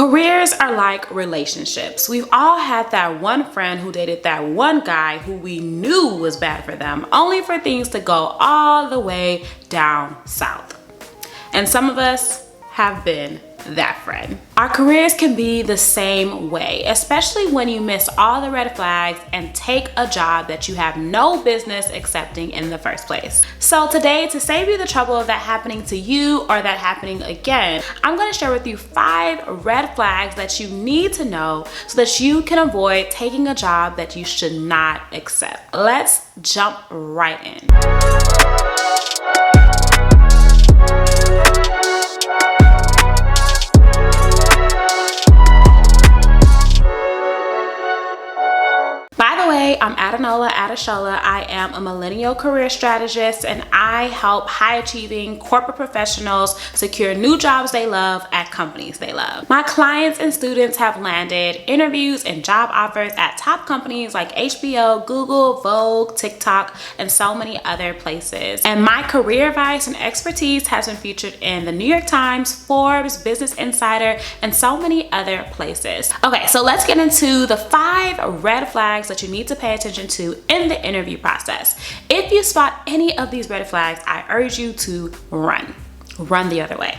Careers are like relationships. We've all had that one friend who dated that one guy who we knew was bad for them, only for things to go all the way down south. And some of us have been that friend. Our careers can be the same way, especially when you miss all the red flags and take a job that you have no business accepting in the first place. So today, to save you the trouble of that happening to you or that happening again, I'm going to share with you 5 red flags that you need to know so that you can avoid taking a job that you should not accept. Let's jump right in. I'm Adeshola. I am a millennial career strategist, and I help high-achieving corporate professionals secure new jobs they love at companies they love. My clients and students have landed interviews and job offers at top companies like HBO, Google, Vogue, TikTok, and so many other places. And my career advice and expertise has been featured in the New York Times, Forbes, Business Insider, and so many other places. Okay, so let's get into the 5 red flags that you need to pay attention to in the interview process. If you spot any of these red flags, I urge you to run the other way.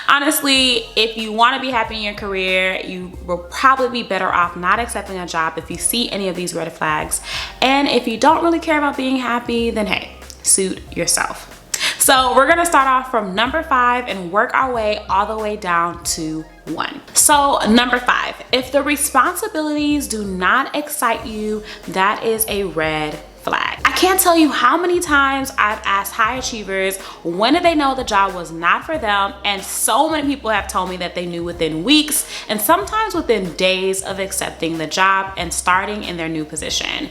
Honestly, if you want to be happy in your career, you will probably be better off not accepting a job if you see any of these red flags. And if you don't really care about being happy, then hey, suit yourself. So we're gonna start off from number 5 and work our way all the way down to 1. So number 5, if the responsibilities do not excite you, that is a red flag. I can't tell you how many times I've asked high achievers when did they know the job was not for them, and so many people have told me that they knew within weeks and sometimes within days of accepting the job and starting in their new position.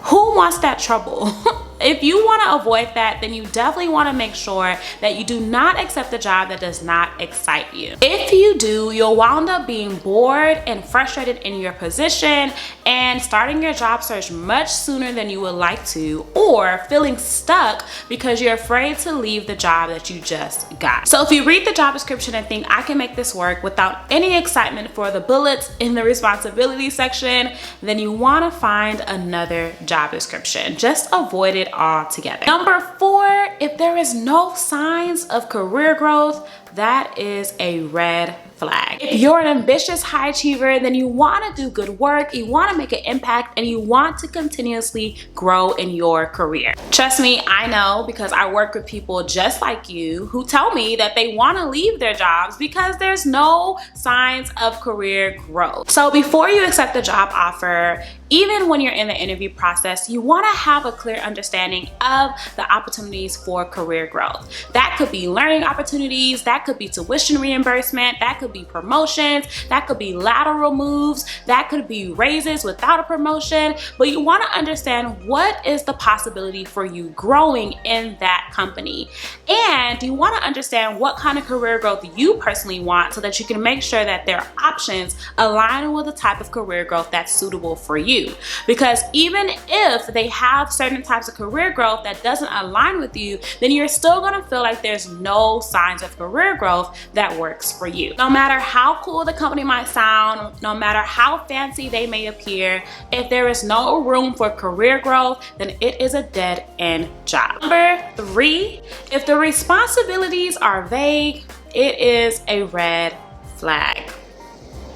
Who wants that trouble? If you want to avoid that, then you definitely want to make sure that you do not accept a job that does not excite you. If you do, you'll wind up being bored and frustrated in your position and starting your job search much sooner than you would like to, or feeling stuck because you're afraid to leave the job that you just got. So if you read the job description and think I can make this work without any excitement for the bullets in the responsibility section, then you want to find another job description. Just avoid it altogether. Number 4, if there is no signs of career growth, that is a red flag. If you're an ambitious high achiever, then you want to do good work, you want to make an impact, and you want to continuously grow in your career. Trust me, I know, because I work with people just like you who tell me that they want to leave their jobs because there's no signs of career growth. So before you accept a job offer, even when you're in the interview process, you want to have a clear understanding of the opportunities for career growth. That could be learning opportunities, that could be tuition reimbursement, that could be promotions, that could be lateral moves, that could be raises without a promotion. But you want to understand what is the possibility for you growing in that company. And you want to understand what kind of career growth you personally want so that you can make sure that their options align with the type of career growth that's suitable for you. Because even if they have certain types of career growth that doesn't align with you, then you're still going to feel like there's no signs of career growth that works for you. No matter how cool the company might sound, no matter how fancy they may appear, if there is no room for career growth, then it is a dead-end job. Number 3, if the responsibilities are vague, it is a red flag.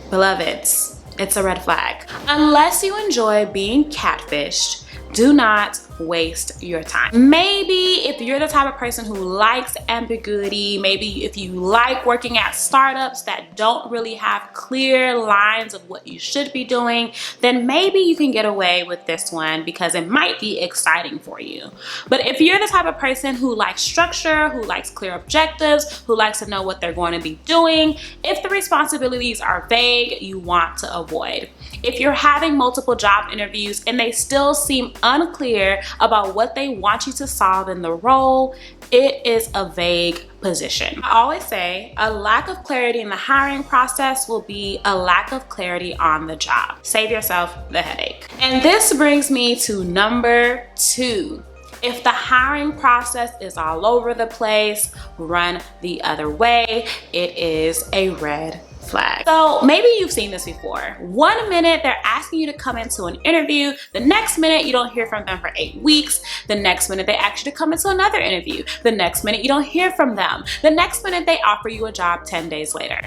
Beloveds, it's a red flag. Unless you enjoy being catfished, do not waste your time. Maybe if you're the type of person who likes ambiguity, maybe if you like working at startups that don't really have clear lines of what you should be doing, then maybe you can get away with this one because it might be exciting for you. But if you're the type of person who likes structure, who likes clear objectives, who likes to know what they're going to be doing, if the responsibilities are vague, you want to avoid. If you're having multiple job interviews and they still seem unclear about what they want you to solve in the role, it is a vague position. I always say a lack of clarity in the hiring process will be a lack of clarity on the job. Save yourself the headache. And this brings me to number 2. If the hiring process is all over the place, run the other way. It is a red flag. So maybe you've seen this before. One minute they're asking you to come into an interview, the next minute you don't hear from them for 8 weeks, the next minute they ask you to come into another interview, the next minute you don't hear from them, the next minute they offer you a job 10 days later.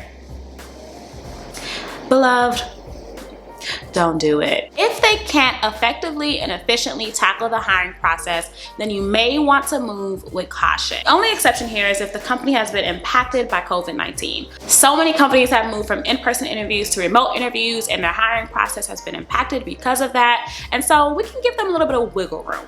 Beloved, don't do it. If they can't effectively and efficiently tackle the hiring process, then you may want to move with caution. The only exception here is if the company has been impacted by COVID-19. So many companies have moved from in-person interviews to remote interviews, and their hiring process has been impacted because of that. And so we can give them a little bit of wiggle room.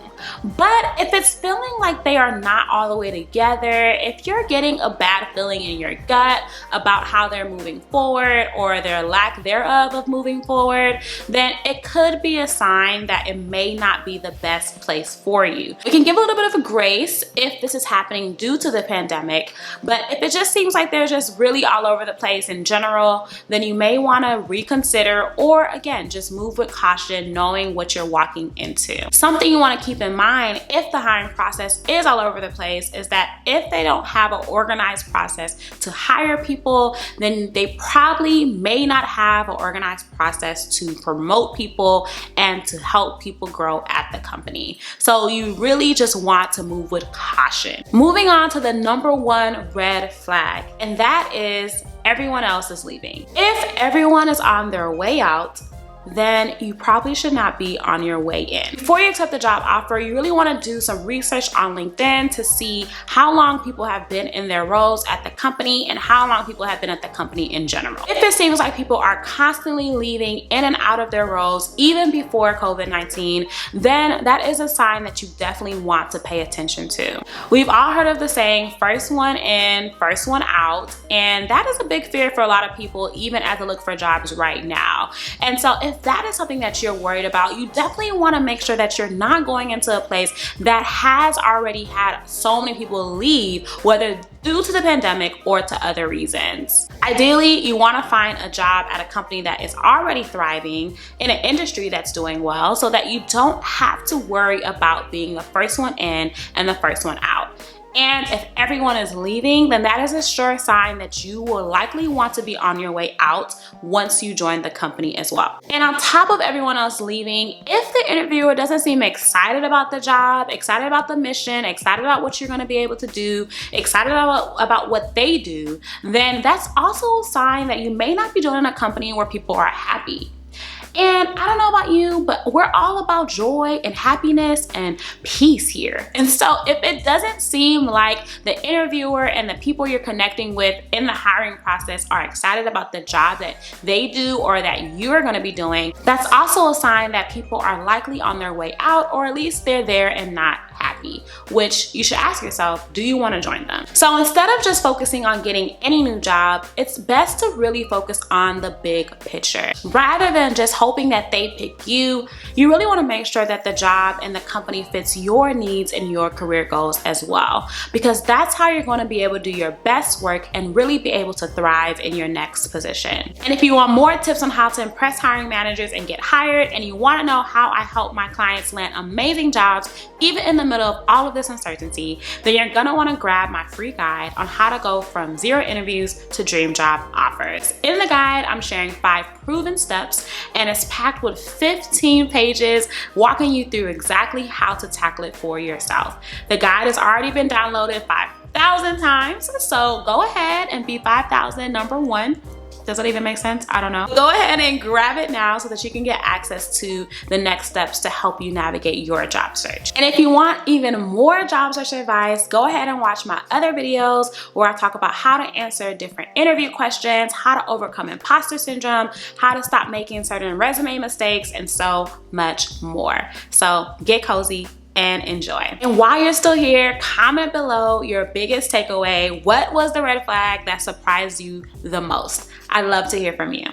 But if it's feeling like they are not all the way together, if you're getting a bad feeling in your gut about how they're moving forward or their lack thereof of moving forward, then it could be a sign that it may not be the best place for you. We can give a little bit of a grace if this is happening due to the pandemic, but if it just seems like they're just really all over the place in general, then you may want to reconsider, or again, just move with caution, knowing what you're walking into. Something you want to keep in mind if the hiring process is all over the place is that if they don't have an organized process to hire people, then they probably may not have an organized process to promote people and to help people grow at the company. So you really just want to move with caution. Moving on to the #1 red flag, and that is everyone else is leaving. If everyone is on their way out, then you probably should not be on your way in. Before you accept the job offer, you really want to do some research on LinkedIn to see how long people have been in their roles at the company and how long people have been at the company in general. If it seems like people are constantly leaving in and out of their roles even before COVID-19, then that is a sign that you definitely want to pay attention to. We've all heard of the saying, first one in, first one out, and that is a big fear for a lot of people even as they look for jobs right now. And so if that is something that you're worried about, you definitely want to make sure that you're not going into a place that has already had so many people leave, whether due to the pandemic or to other reasons. Ideally, you want to find a job at a company that is already thriving in an industry that's doing well, so that you don't have to worry about being the first one in and the first one out. And if everyone is leaving, then that is a sure sign that you will likely want to be on your way out once you join the company as well. And on top of everyone else leaving, if the interviewer doesn't seem excited about the job, excited about the mission, excited about what you're going to be able to do, excited about what they do, then that's also a sign that you may not be joining a company where people are happy. And I don't know about you, but we're all about joy and happiness and peace here. And so if it doesn't seem like the interviewer and the people you're connecting with in the hiring process are excited about the job that they do or that you're going to be doing, that's also a sign that people are likely on their way out, or at least they're there and not happy, which you should ask yourself, do you want to join them? So instead of just focusing on getting any new job, it's best to really focus on the big picture. Rather than just hoping that they pick you, you really want to make sure that the job and the company fits your needs and your career goals as well, because that's how you're going to be able to do your best work and really be able to thrive in your next position. And if you want more tips on how to impress hiring managers and get hired, and you want to know how I help my clients land amazing jobs even in the middle of all of this uncertainty, then you're going to want to grab my free guide on how to go from 0 interviews to dream job offers. In the guide, I'm sharing 5 proven steps, and it's packed with 15 pages walking you through exactly how to tackle it for yourself. The guide has already been downloaded 5,000 times, so go ahead and be 5,000 number 1. Does that even make sense? I don't know. Go ahead and grab it now so that you can get access to the next steps to help you navigate your job search. And if you want even more job search advice, go ahead and watch my other videos where I talk about how to answer different interview questions, how to overcome imposter syndrome, how to stop making certain resume mistakes, and so much more. So get cozy and enjoy. And while you're still here, comment below your biggest takeaway. What was the red flag that surprised you the most? I'd love to hear from you.